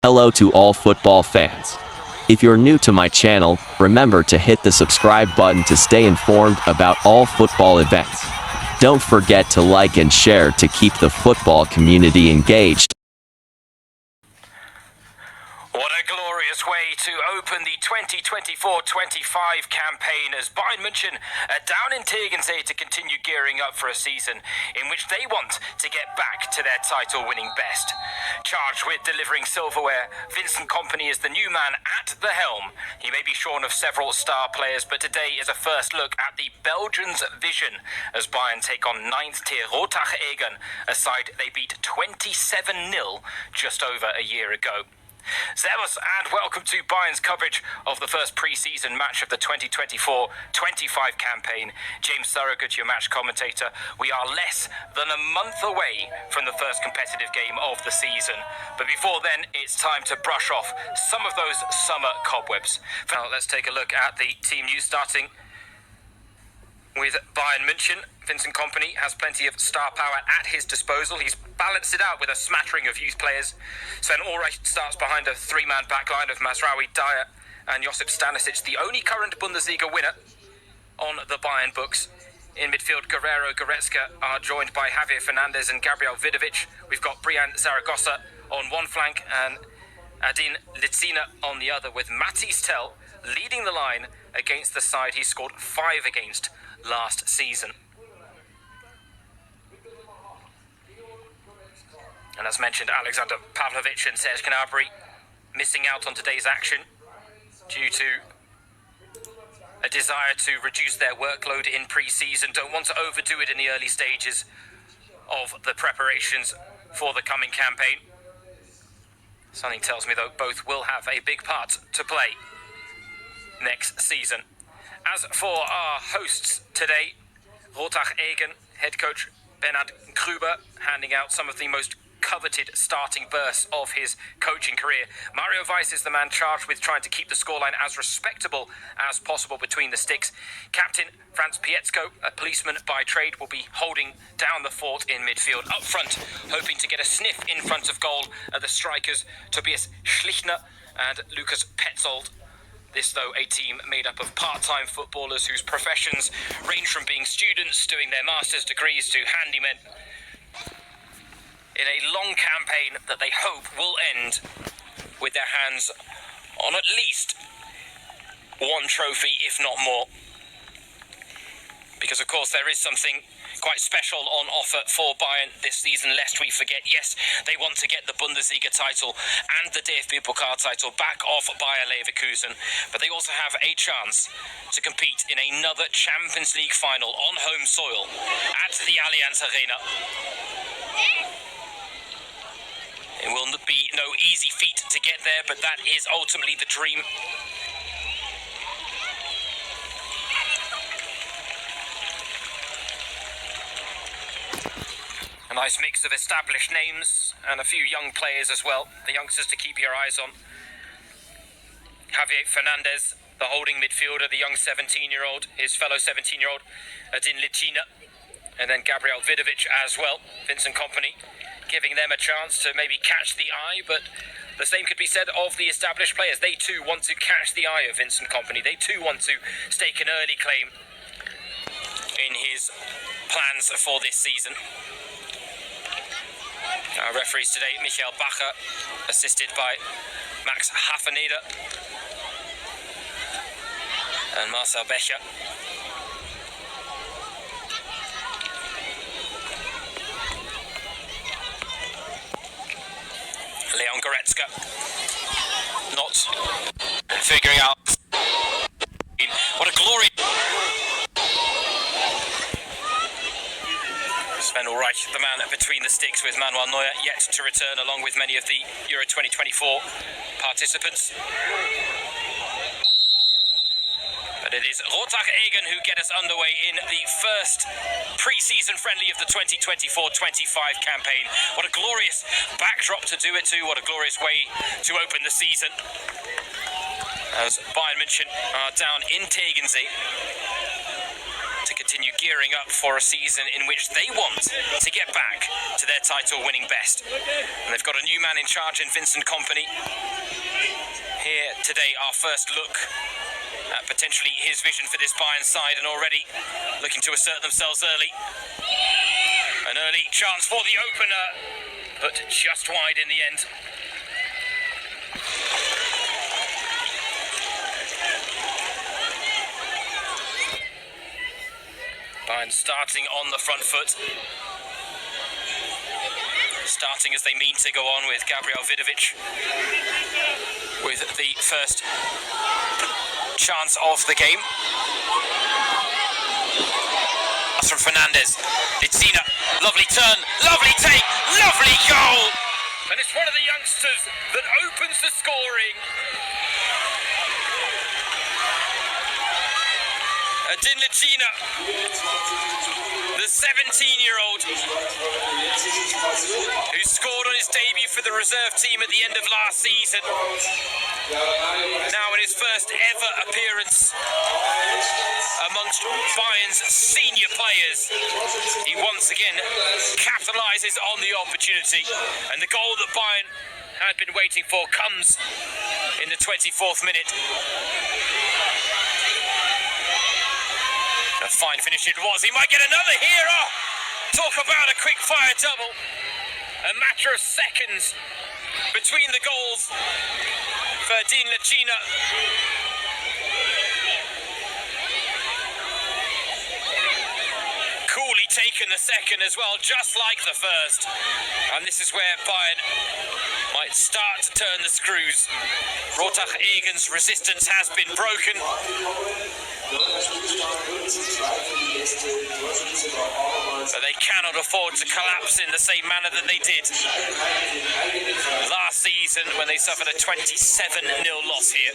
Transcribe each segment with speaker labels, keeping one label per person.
Speaker 1: Hello to all football fans. If you're new to my channel, remember to hit the subscribe button to stay informed about all football events. Don't forget to like and share to keep the football community engaged.
Speaker 2: What a glorious way to open the 2024-25 campaign as Bayern Munich are down in Tegensee to continue gearing up for a season in which they want to get back to their title-winning best. Charged with delivering silverware, Vincent Kompany is the new man at the helm. He may be shorn of several star players, but today is a first look at the Belgians' vision as Bayern take on 9th tier Rottach Egern, a side they beat 27-0 just over a year ago. Servus and welcome to Bayern's coverage of the first pre-season match of the 2024-25 campaign. James Thorogood, your match commentator. We are less than a month away from the first competitive game of the season. But before then, it's time to brush off some of those summer cobwebs. Now, let's take a look at the team news starting with Bayern Munich. Vincent Kompany has plenty of star power at his disposal. He's balanced it out with a smattering of youth players. Sven Ulreich starts behind a three-man backline of Mazraoui, Dyer and Josip Stanisic, the only current Bundesliga winner on the Bayern books. In midfield, Guerrero, Goretzka are joined by Javier Fernandez and Gabriel Vidovic. We've got Brian Zaragoza on one flank and Adin Licina on the other, with Matthijs Tel leading the line against the side he scored 5 against last season. And as mentioned, Alexander Pavlovic and Serge Gnabry missing out on today's action due to a desire to reduce their workload in pre-season. Don't want to overdo it in the early stages of the preparations for the coming campaign. Something tells me, though, both will have a big part to play next season. As for our hosts today, Rottach Egern head coach Bernhard Gruber handing out some of the most coveted starting bursts of his coaching career. Mario Weiss is the man charged with trying to keep the scoreline as respectable as possible between the sticks. Captain Franz Pietzko, a policeman by trade, will be holding down the fort in midfield. Up front, hoping to get a sniff in front of goal are the strikers Tobias Schlichtner and Lukas Petzold. This, though, a team made up of part-time footballers whose professions range from being students doing their master's degrees to handymen, in a long campaign that they hope will end with their hands on at least one trophy, if not more. Because, of course, there is something quite special on offer for Bayern this season, lest we forget. Yes, they want to get the Bundesliga title and the DFB Pokal title back off Bayer Leverkusen, but they also have a chance to compete in another Champions League final on home soil at the Allianz Arena. It will be no easy feat to get there, but that is ultimately the dream. A nice mix of established names and a few young players as well. The youngsters to keep your eyes on. Javier Fernandez, the holding midfielder, the young 17-year-old, his fellow 17-year-old, Adin Licina, and then Gabriel Vidovic as well. Vincent Kompany giving them a chance to maybe catch the eye, but the same could be said of the established players. They too want to catch the eye of Vincent Kompany. They too want to stake an early claim in his plans for this season. Our referees today, Michael Bacher, assisted by Max Hafeneder and Marcel Becher. Leon Goretzka not figuring out what a glory. Sven Ulreich, the man between the sticks with Manuel Neuer, yet to return along with many of the Euro 2024 participants. But it is Rottach Egern who get us underway in the first pre-season friendly of the 2024-25 campaign. What a glorious backdrop to do it to, what a glorious way to open the season. As Bayern Munich are down in Tegensee to continue gearing up for a season in which they want to get back to their title-winning best. And they've got a new man in charge in Vincent Kompany. Here today, our first look at potentially his vision for this Bayern side, and already looking to assert themselves early. An early chance for the opener, but just wide in the end. Bayern starting on the front foot. Starting as they mean to go on with Gabriel Vidovic with the first chance of the game. That's from Fernandez. Licina, lovely turn, lovely take, lovely goal! And it's one of the youngsters that opens the scoring. Din Licina, the 17-year-old who scored on his debut for the reserve team at the end of last season. Now in his first ever appearance amongst Bayern's senior players, he once again capitalises on the opportunity, and the goal that Bayern had been waiting for comes in the 24th minute. A fine finish it was. He might get another here. Oh, talk about a quick fire double. A matter of seconds between the goals for Din Licina. Coolly taken the second as well, just like the first. And this is where Bayern might start to turn the screws. Rottach Egern's resistance has been broken. But they cannot afford to collapse in the same manner that they did last season when they suffered a 27-0 loss here.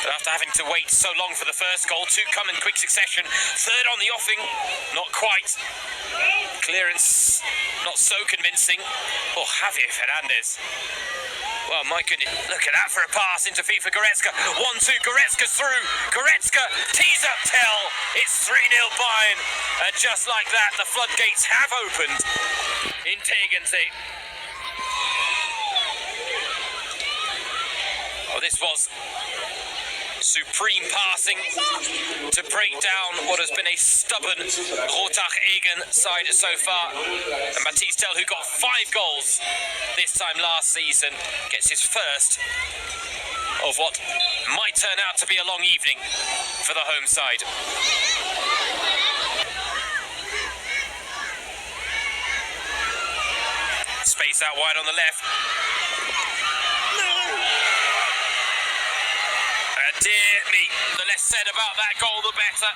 Speaker 2: But after having to wait so long for the first goal, two come in quick succession. Third on the offing, not quite. Clearance, not so convincing. Oh, Javier Fernandez. Well, my goodness, look at that for a pass into feet for Goretzka. 1-2, Goretzka's through. Goretzka tees up Tell. It's 3-0 Bayern. And just like that, the floodgates have opened in Tegernsee. Well, this was supreme passing to break down what has been a stubborn Rottach Egern side so far. And Matthias Tell, who got 5 goals this time last season, gets his first of what might turn out to be a long evening for the home side. Space out wide on the left. Dear me, the less said about that goal, the better.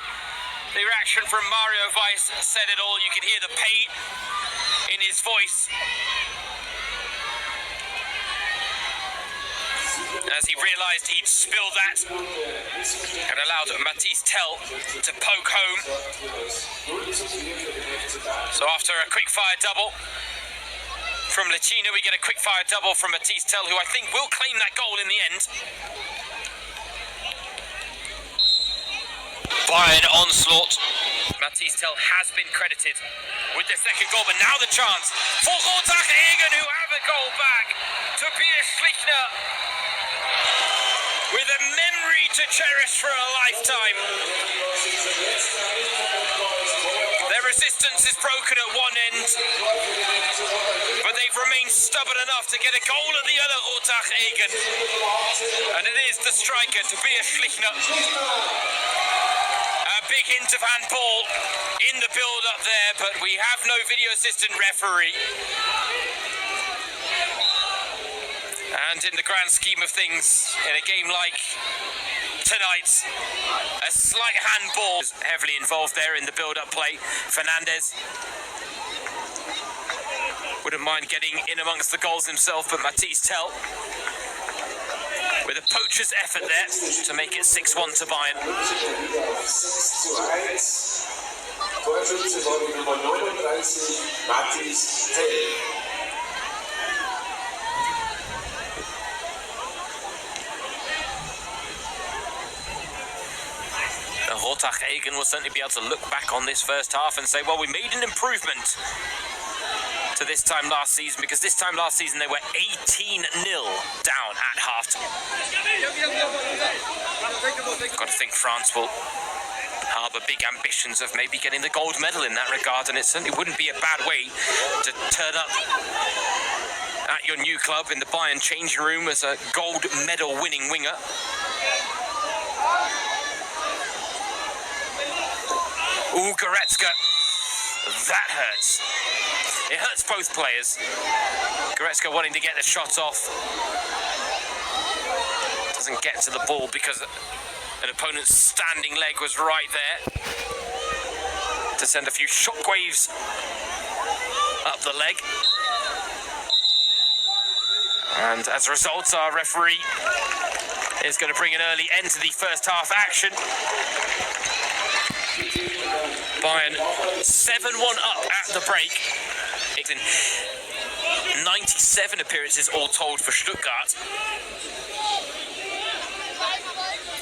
Speaker 2: The reaction from Mario Weiss said it all. You could hear the pain in his voice as he realised he'd spilled that and allowed Matthias Tell to poke home. So after a quick-fire double from Licina, we get a quick-fire double from Matthias Tell, who I think will claim that goal in the end. Bayern onslaught. Matthias Tell has been credited with the second goal, but now the chance for Rottach Egern, who have a goal back. Tobias Schlichner with a memory to cherish for a lifetime. Their resistance is broken at one end, but they've remained stubborn enough to get a goal at the other, Rottach Egern. And it is the striker, Tobias Schlichner. Big hint of handball in the build-up there, but we have no video assistant referee. And in the grand scheme of things, in a game like tonight's, a slight handball is heavily involved there in the build-up play. Fernandez wouldn't mind getting in amongst the goals himself, but Matthias Tell with a poacher's effort there to make it 6-1 to Bayern.
Speaker 3: Torschütze war die Nummer 39, Matthias Tell.
Speaker 2: Rottach Egern will certainly be able to look back on this first half and say, well, we made an improvement to this time last season, because this time last season they were 18-0 down at half. Got to think France will harbour big ambitions of maybe getting the gold medal in that regard, and it certainly wouldn't be a bad way to turn up at your new club in the Bayern changing room as a gold medal winning winger. Ooh, Goretzka. That hurts. It hurts both players. Goretzka wanting to get the shot off. Doesn't get to the ball because an opponent's standing leg was right there to send a few shockwaves up the leg. And as a result, our referee is going to bring an early end to the first half action. Bayern 7-1 up at the break. It's in 97 appearances all told for Stuttgart.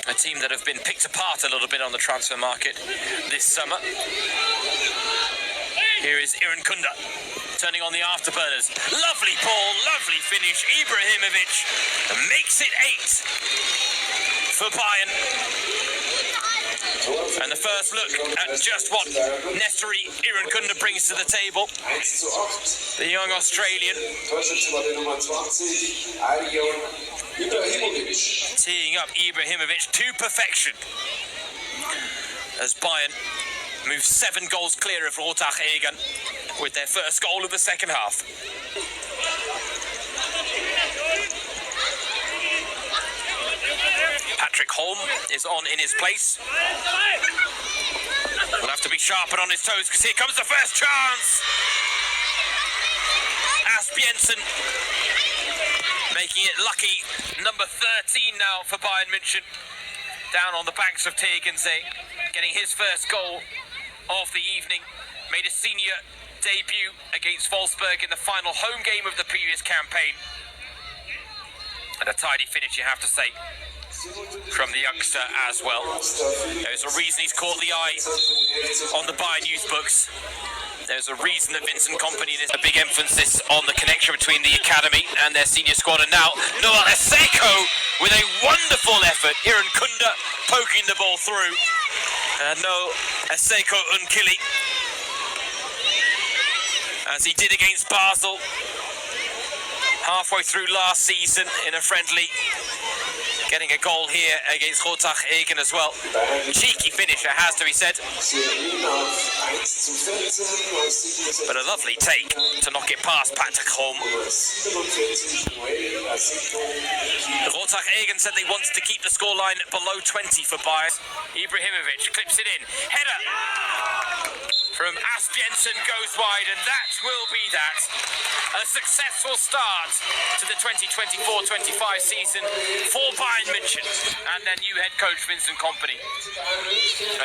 Speaker 2: A team that have been picked apart a little bit on the transfer market this summer. Here is Irun-Kunda turning on the afterburners. Lovely ball, lovely finish. Ibrahimovic makes it 8 for Bayern. And the first look at just what Nestori Irun-Kunda brings to the table. The young Australian teeing up Ibrahimovic to perfection as Bayern moves 7 goals clear of Rottach Egern with their first goal of the second half. Patrick Holm is on in his place. Will have to be sharp and on his toes because here comes the first chance. Asbjørnsen making it lucky. Number 13 now for Bayern München. Down on the banks of Tegernsee, getting his first goal of the evening. Made a senior debut against Wolfsburg in the final home game of the previous campaign. And a tidy finish, you have to say, from the youngster as well. There's a reason he's caught the eye on the Bayern youth books. There's a reason that Vincent Kompany is a big emphasis on the connection between the academy and their senior squad. And now Noah Eseko with a wonderful effort. Irun-Kunda poking the ball through. No Eseko Unkili, as he did against Basel halfway through last season in a friendly. Getting a goal here against Rottach Egern as well. Cheeky finisher, has to be said. But a lovely take to knock it past Patrick Holm. Rottach Egern said they wanted to keep the scoreline below 20 for Bayern. Ibrahimovic clips it in. Header from Asbjørnsen goes wide, and that will be that. A successful start to the 2024-25 season for Bayern München and their new head coach Vincent Kompany,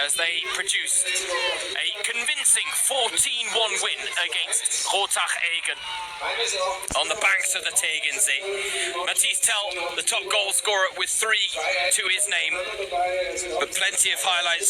Speaker 2: as they produce a convincing 14-1 win against Rottach Egern on the banks of the Tegernsee. Matthias Tell, the top goal scorer with 3 to his name, but plenty of highlights.